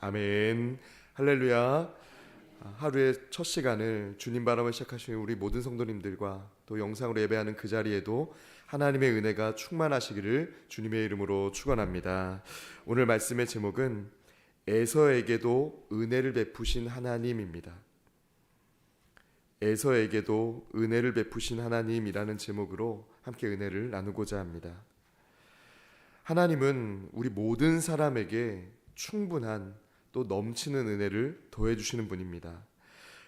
아멘. 할렐루야. 하루의 첫 시간을 주님 바람을 시작하시는 우리 모든 성도님들과 또 영상으로 예배하는 그 자리에도 하나님의 은혜가 충만하시기를 주님의 이름으로 축원합니다. 오늘 말씀의 제목은 에서에게도 은혜를 베푸신 하나님입니다. 에서에게도 은혜를 베푸신 하나님이라는 제목으로 함께 은혜를 나누고자 합니다. 하나님은 우리 모든 사람에게 충분한 또 넘치는 은혜를 더해주시는 분입니다.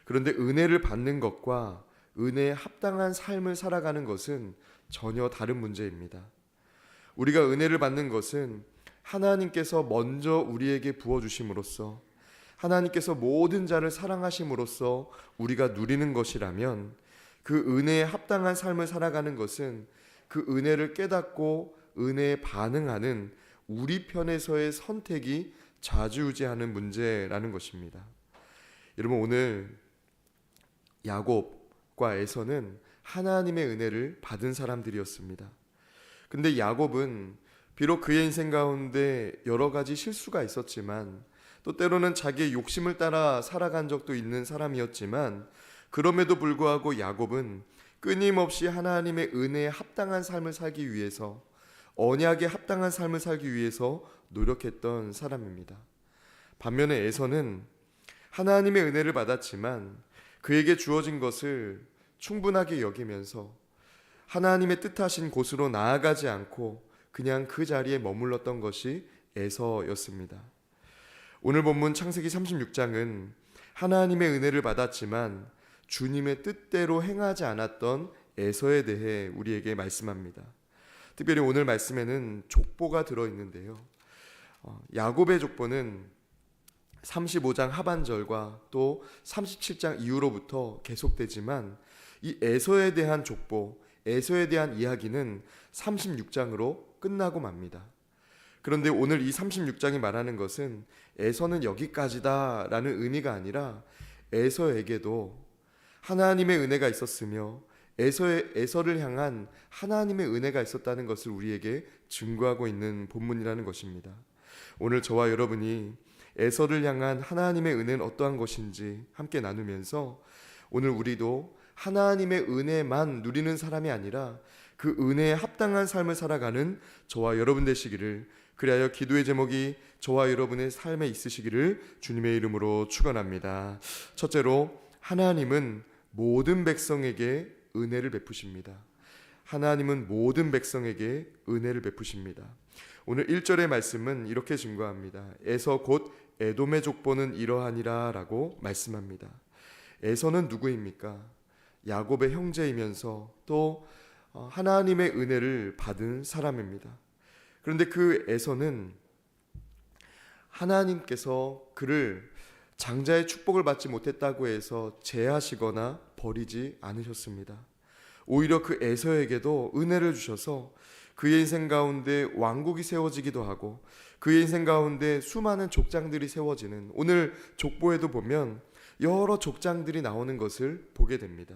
그런데 은혜를 받는 것과 은혜에 합당한 삶을 살아가는 것은 전혀 다른 문제입니다. 우리가 은혜를 받는 것은 하나님께서 먼저 우리에게 부어주심으로써, 하나님께서 모든 자를 사랑하심으로써 우리가 누리는 것이라면, 그 은혜에 합당한 삶을 살아가는 것은 그 은혜를 깨닫고 은혜에 반응하는 우리 편에서의 선택이 좌지우지하는 문제라는 것입니다. 여러분, 오늘 야곱과 에서는 하나님의 은혜를 받은 사람들이었습니다. 근데 야곱은 비록 그의 인생 가운데 여러 가지 실수가 있었지만, 또 때로는 자기의 욕심을 따라 살아간 적도 있는 사람이었지만, 그럼에도 불구하고 야곱은 끊임없이 하나님의 은혜에 합당한 삶을 살기 위해서, 언약에 합당한 삶을 살기 위해서 노력했던 사람입니다. 반면에 에서는 하나님의 은혜를 받았지만 그에게 주어진 것을 충분하게 여기면서 하나님의 뜻하신 곳으로 나아가지 않고 그냥 그 자리에 머물렀던 것이 에서였습니다. 오늘 본문 창세기 36장은 하나님의 은혜를 받았지만 주님의 뜻대로 행하지 않았던 에서에 대해 우리에게 말씀합니다. 특별히 오늘 말씀에는 족보가 들어있는데요, 야곱의 족보는 35장 하반절과 또 37장 이후로부터 계속되지만, 이 에서에 대한 족보, 에서에 대한 이야기는 36장으로 끝나고 맙니다. 그런데 오늘 이 36장이 말하는 것은 에서는 여기까지다 라는 의미가 아니라 에서에게도 하나님의 은혜가 있었으며 에서를 향한 하나님의 은혜가 있었다는 것을 우리에게 증거하고 있는 본문이라는 것입니다. 오늘 저와 여러분이 에서를 향한 하나님의 은혜는 어떠한 것인지 함께 나누면서, 오늘 우리도 하나님의 은혜만 누리는 사람이 아니라 그 은혜에 합당한 삶을 살아가는 저와 여러분 되시기를, 그리하여 기도의 제목이 저와 여러분의 삶에 있으시기를 주님의 이름으로 축원합니다. 첫째로, 하나님은 모든 백성에게 은혜를 베푸십니다. 하나님은 모든 백성에게 은혜를 베푸십니다. 오늘 1절의 말씀은 이렇게 증거합니다. 에서 곧 에돔의 족보는 이러하니라 라고 말씀합니다. 에서는 누구입니까? 야곱의 형제이면서 또 하나님의 은혜를 받은 사람입니다. 그런데 그 에서는 하나님께서 그를 장자의 축복을 받지 못했다고 해서 제하시거나 버리지 않으셨습니다. 오히려 그 에서에게도 은혜를 주셔서 그의 인생 가운데 왕국이 세워지기도 하고 그의 인생 가운데 수많은 족장들이 세워지는, 오늘 족보에도 보면 여러 족장들이 나오는 것을 보게 됩니다.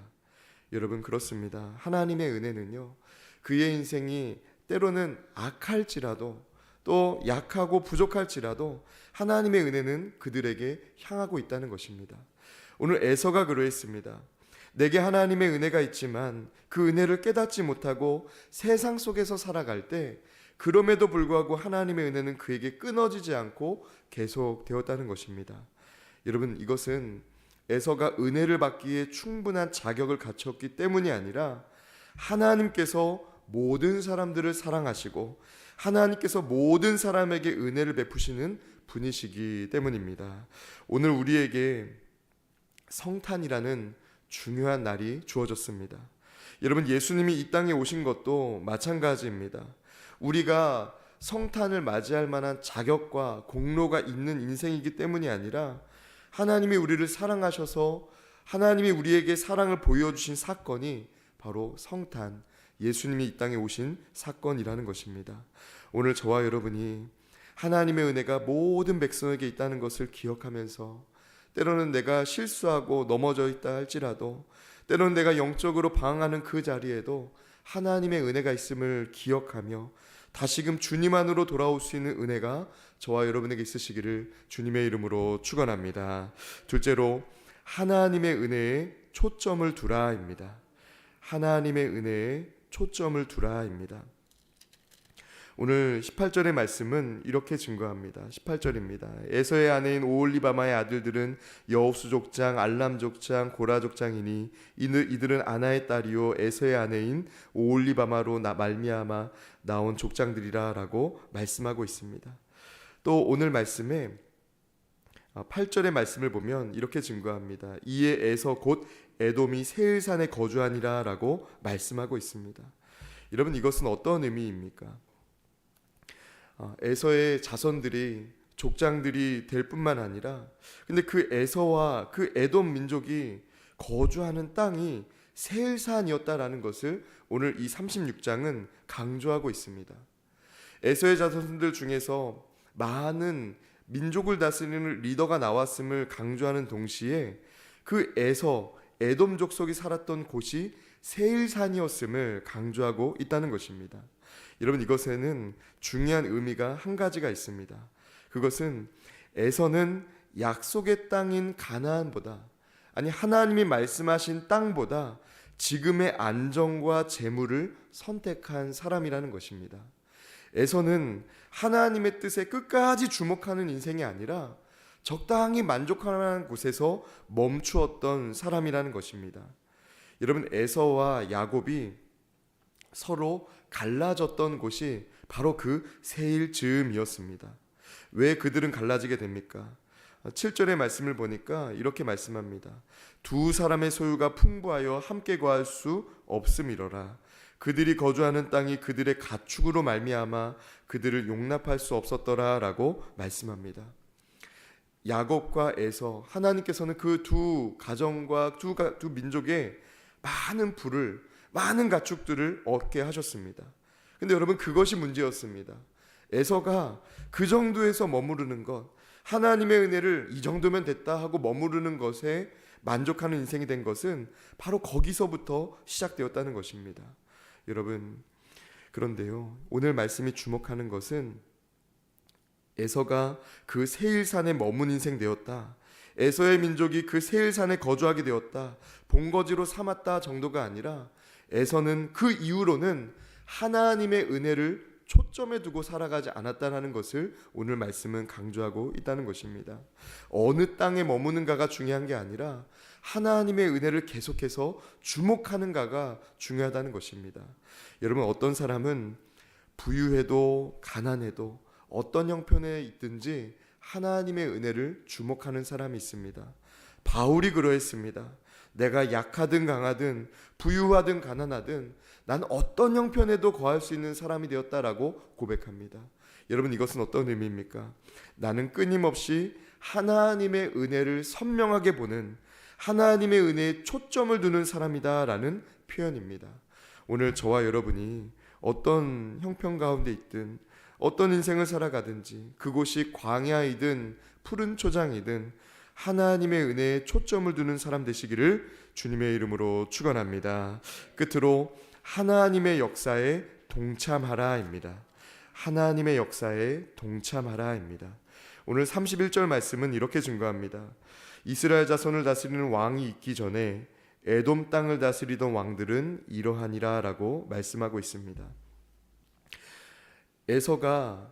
여러분, 그렇습니다. 하나님의 은혜는요, 그의 인생이 때로는 악할지라도 또 약하고 부족할지라도 하나님의 은혜는 그들에게 향하고 있다는 것입니다. 오늘 에서가 그러했습니다. 내게 하나님의 은혜가 있지만 그 은혜를 깨닫지 못하고 세상 속에서 살아갈 때, 그럼에도 불구하고 하나님의 은혜는 그에게 끊어지지 않고 계속 되었다는 것입니다. 여러분, 이것은 에서가 은혜를 받기에 충분한 자격을 갖췄기 때문이 아니라 하나님께서 모든 사람들을 사랑하시고 하나님께서 모든 사람에게 은혜를 베푸시는 분이시기 때문입니다. 오늘 우리에게 성탄이라는 중요한 날이 주어졌습니다. 여러분, 예수님이 이 땅에 오신 것도 마찬가지입니다. 우리가 성탄을 맞이할 만한 자격과 공로가 있는 인생이기 때문이 아니라 하나님이 우리를 사랑하셔서 하나님이 우리에게 사랑을 보여주신 사건이 바로 성탄, 예수님이 이 땅에 오신 사건이라는 것입니다. 오늘 저와 여러분이 하나님의 은혜가 모든 백성에게 있다는 것을 기억하면서, 때로는 내가 실수하고 넘어져 있다 할지라도, 때로는 내가 영적으로 방황하는 그 자리에도 하나님의 은혜가 있음을 기억하며 다시금 주님 안으로 돌아올 수 있는 은혜가 저와 여러분에게 있으시기를 주님의 이름으로 축원합니다. 둘째로 하나님의 은혜에 초점을 두라입니다. 하나님의 은혜에 초점을 두라입니다. 오늘 18절의 말씀은 이렇게 증거합니다. 18절입니다. 에서의 아내인 오홀리바마의 아들들은 여호수 족장, 알람 족장, 고라 족장이니 이들은 아나의 딸이요 에서의 아내인 오홀리바마로 말미암아 나온 족장들이라라고 말씀하고 있습니다. 또 오늘 말씀에 8절의 말씀을 보면 이렇게 증거합니다. 이에 에서 곧 에돔이 세일산에 거주하니라라고 말씀하고 있습니다. 여러분, 이것은 어떤 의미입니까? 에서의 자손들이 족장들이 될 뿐만 아니라, 근데 그 에서와 그 에돔 민족이 거주하는 땅이 세일산이었다라는 것을 오늘 이 36장은 강조하고 있습니다. 에서의 자손들 중에서 많은 민족을 다스리는 리더가 나왔음을 강조하는 동시에 그 에서 에돔 족속이 살았던 곳이 세일산이었음을 강조하고 있다는 것입니다. 여러분, 이것에는 중요한 의미가 한 가지가 있습니다. 그것은 에서는 약속의 땅인 가나안보다, 아니 하나님이 말씀하신 땅보다 지금의 안정과 재물을 선택한 사람이라는 것입니다. 에서는 하나님의 뜻에 끝까지 주목하는 인생이 아니라 적당히 만족하는 곳에서 멈추었던 사람이라는 것입니다. 여러분, 에서와 야곱이 서로 갈라졌던 곳이 바로 그 세일 즈음이었습니다. 왜 그들은 갈라지게 됩니까? 7절의 말씀을 보니까 이렇게 말씀합니다. 두 사람의 소유가 풍부하여 함께 거할 수 없음이로라. 그들이 거주하는 땅이 그들의 가축으로 말미암아 그들을 용납할 수 없었더라라고 말씀합니다. 야곱과 에서, 하나님께서는 그 두 가정과 두 민족에 많은 부를, 많은 가축들을 얻게 하셨습니다. 근데 여러분, 그것이 문제였습니다. 에서가 그 정도에서 머무르는 것, 하나님의 은혜를 이 정도면 됐다 하고 머무르는 것에 만족하는 인생이 된 것은 바로 거기서부터 시작되었다는 것입니다. 여러분, 그런데요, 오늘 말씀이 주목하는 것은 에서가 그 세일산에 머문 인생 되었다, 에서의 민족이 그 세일산에 거주하게 되었다, 본거지로 삼았다 정도가 아니라 에서는 그 이후로는 하나님의 은혜를 초점에 두고 살아가지 않았다는 것을 오늘 말씀은 강조하고 있다는 것입니다. 어느 땅에 머무는가가 중요한 게 아니라 하나님의 은혜를 계속해서 주목하는가가 중요하다는 것입니다. 여러분, 어떤 사람은 부유해도 가난해도 어떤 형편에 있든지 하나님의 은혜를 주목하는 사람이 있습니다. 바울이 그러했습니다. 내가 약하든 강하든 부유하든 가난하든 난 어떤 형편에도 거할 수 있는 사람이 되었다라고 고백합니다. 여러분, 이것은 어떤 의미입니까? 나는 끊임없이 하나님의 은혜를 선명하게 보는, 하나님의 은혜에 초점을 두는 사람이다라는 표현입니다. 오늘 저와 여러분이 어떤 형편 가운데 있든 어떤 인생을 살아가든지 그곳이 광야이든 푸른 초장이든 하나님의 은혜에 초점을 두는 사람 되시기를 주님의 이름으로 축원합니다. 끝으로 하나님의 역사에 동참하라입니다. 하나님의 역사에 동참하라입니다. 오늘 31절 말씀은 이렇게 증거합니다. 이스라엘 자손을 다스리는 왕이 있기 전에 에돔 땅을 다스리던 왕들은 이러하니라 라고 말씀하고 있습니다. 에서가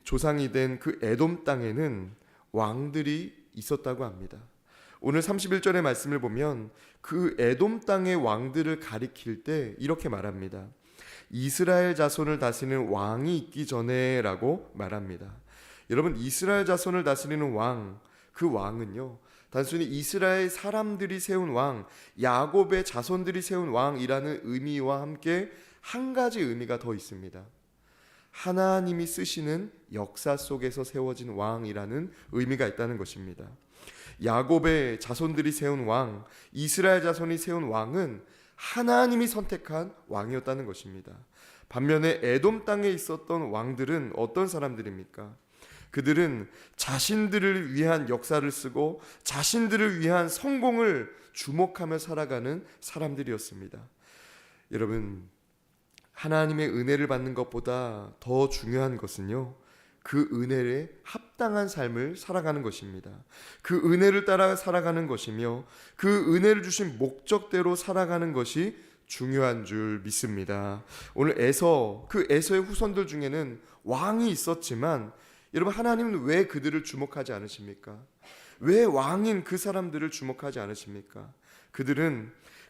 조상이 된 그 에돔 땅에는 왕들이 있었다고 합니다. 오늘 31절의 말씀을 보면 그 에돔 땅의 왕들을 가리킬 때 이렇게 말합니다. 이스라엘 자손을 다스리는 왕이 있기 전에 라고 말합니다. 여러분, 이스라엘 자손을 다스리는 왕, 그 왕은요, 단순히 이스라엘 사람들이 세운 왕, 야곱의 자손들이 세운 왕이라는 의미와 함께 한 가지 의미가 더 있습니다. 하나님이 쓰시는 역사 속에서 세워진 왕이라는 의미가 있다는 것입니다. 야곱의 자손들이 세운 왕, 이스라엘 자손이 세운 왕은 하나님이 선택한 왕이었다는 것입니다. 반면에 에돔 땅에 있었던 왕들은 어떤 사람들입니까? 그들은 자신들을 위한 역사를 쓰고 자신들을 위한 성공을 주목하며 살아가는 사람들이었습니다. 여러분, 하나님의 은혜를 받는 것보다 더 중요한 것은요, 그 은혜에 합당한 삶을 살아가는 것입니다. 그 은혜를 따라 살아가는 것이며 그 은혜를 주신 목적대로 살아가는 것이 중요한 줄 믿습니다. 오늘 그 에서의 후손들 중에는 왕이 있었지만, 여러분, 하나님은 왜 그들을 주목하지 않으십니까? 왜 왕인 그 사람들을 주목하지 않으십니까?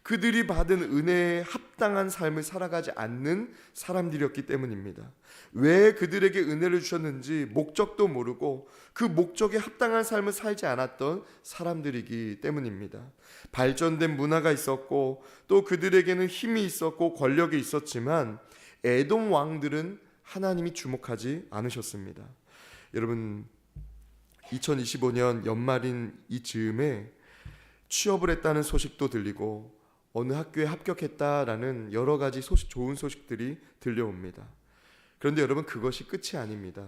그들이 받은 은혜에 합당한 삶을 살아가지 않는 사람들이었기 때문입니다. 왜 그들에게 은혜를 주셨는지 목적도 모르고 그 목적에 합당한 삶을 살지 않았던 사람들이기 때문입니다. 발전된 문화가 있었고 또 그들에게는 힘이 있었고 권력이 있었지만 에돔 왕들은 하나님이 주목하지 않으셨습니다. 여러분, 2025년 연말인 이 즈음에 취업을 했다는 소식도 들리고 어느 학교에 합격했다라는 여러 가지 좋은 소식들이 들려옵니다. 그런데 여러분, 그것이 끝이 아닙니다.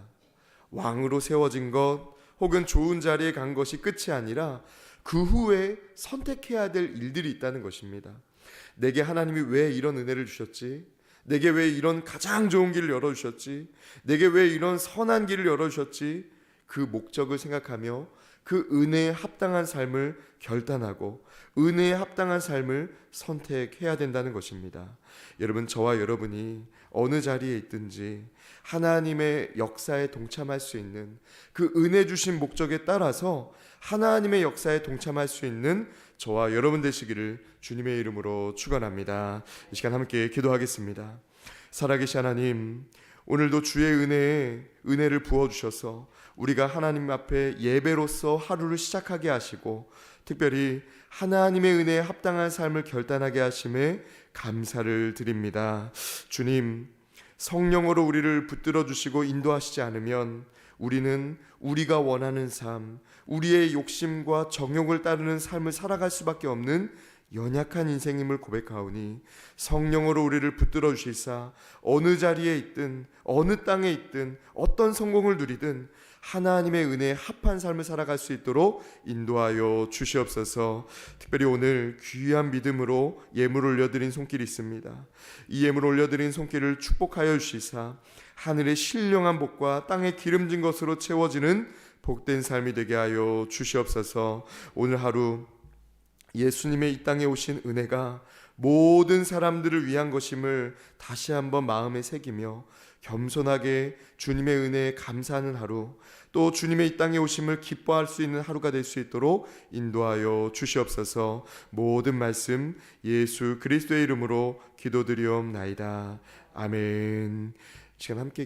왕으로 세워진 것 혹은 좋은 자리에 간 것이 끝이 아니라 그 후에 선택해야 될 일들이 있다는 것입니다. 내게 하나님이 왜 이런 은혜를 주셨지? 내게 왜 이런 가장 좋은 길을 열어주셨지? 내게 왜 이런 선한 길을 열어주셨지? 그 목적을 생각하며 그 은혜에 합당한 삶을 결단하고 은혜에 합당한 삶을 선택해야 된다는 것입니다. 여러분, 저와 여러분이 어느 자리에 있든지 하나님의 역사에 동참할 수 있는 그 은혜 주신 목적에 따라서 하나님의 역사에 동참할 수 있는 저와 여러분 되시기를 주님의 이름으로 축원합니다. 이 시간 함께 기도하겠습니다. 살아계신 하나님, 오늘도 주의 은혜를 부어주셔서 우리가 하나님 앞에 예배로서 하루를 시작하게 하시고 특별히 하나님의 은혜에 합당한 삶을 결단하게 하심에 감사를 드립니다. 주님, 성령으로 우리를 붙들어 주시고 인도하시지 않으면 우리는 우리가 원하는 삶, 우리의 욕심과 정욕을 따르는 삶을 살아갈 수밖에 없는 연약한 인생임을 고백하오니 성령으로 우리를 붙들어 주시사 어느 자리에 있든 어느 땅에 있든 어떤 성공을 누리든 하나님의 은혜에 합한 삶을 살아갈 수 있도록 인도하여 주시옵소서. 특별히 오늘 귀한 믿음으로 예물 올려드린 손길이 있습니다. 이 예물 올려드린 손길을 축복하여 주시사 하늘의 신령한 복과 땅의 기름진 것으로 채워지는 복된 삶이 되게 하여 주시옵소서. 오늘 하루 예수님의 이 땅에 오신 은혜가 모든 사람들을 위한 것임을 다시 한번 마음에 새기며 겸손하게 주님의 은혜에 감사하는 하루, 또 주님의 이 땅에 오심을 기뻐할 수 있는 하루가 될 수 있도록 인도하여 주시옵소서. 모든 말씀 예수 그리스도의 이름으로 기도드리옵나이다. 아멘. 시간 함께